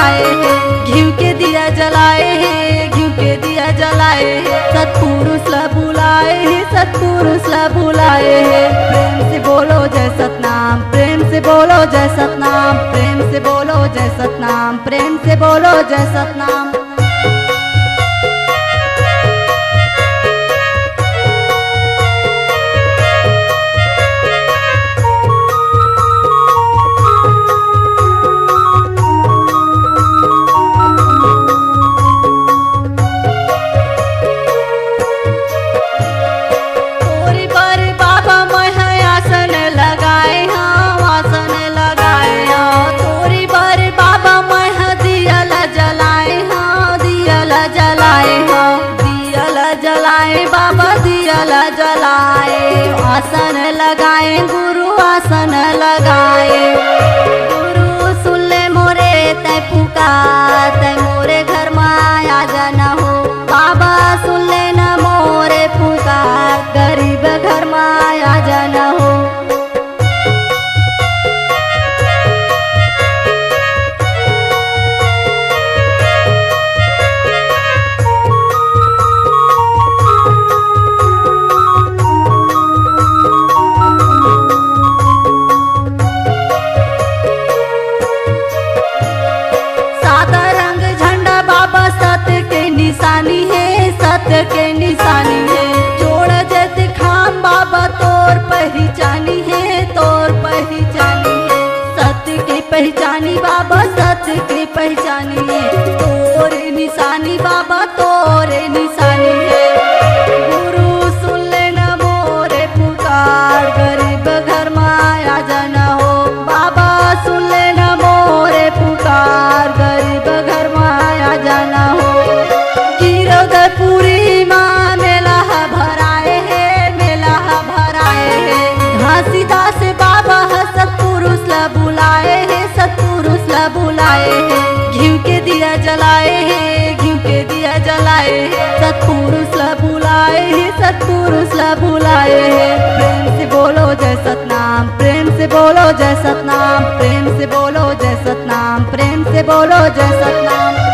जलाए है, घिउ के दिया जलाए है, घिउ के दिया जलाए है। सतपुरुष ला बुलाए है, सतपुरुष ला बुलाए है। प्रेम से बोलो जय सतनाम, प्रेम से बोलो जय सतनाम, प्रेम से बोलो जय सतनाम, प्रेम से बोलो जय सतनाम। बाबा दिया जलाए, आसन लगाए, गुरु आसन लगाए। गुरु सुन ले मोरे तै पुकार, तै मोरे घर में आ जाना हो। बाबा सुन ले न मोरे पुकार, गरीब घर में आ जाना हो। निशानी है, सत्य के निशानी है। जोड़ जत खाम बाबा तोर पहचानी है, तोर पहचानी है। सत्य की पहचानी बाबा, सत्य की पहचानी है। तोर निशानी बाबा, तोर निशानी है। गुरु सुन ले न मोरे पुकार, गरीब घर में आ जाना हो। बाबा सुन ले न मोरे पुकार, गरीब घर में आ जाना हो। पूरी माँ मेला भराए है, मेला भराए है। घासीदास बाबा सतपुरुष ला बुलाए है, सतपुरुष ला बुलाए है। घिउ के दिया जलाए है, घिउ के दिया जलाए है। सतपुरुष ला बुलाए है, सतपुरुष ला बुलाए है। प्रेम से बोलो जय सतनाम, प्रेम से बोलो जय सतनाम, प्रेम से बोलो जय सतनाम, प्रेम से बोलो जय सतनाम।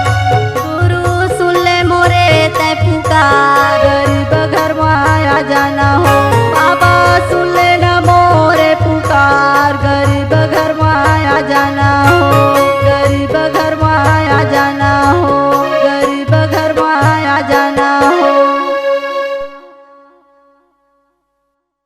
तै पुकार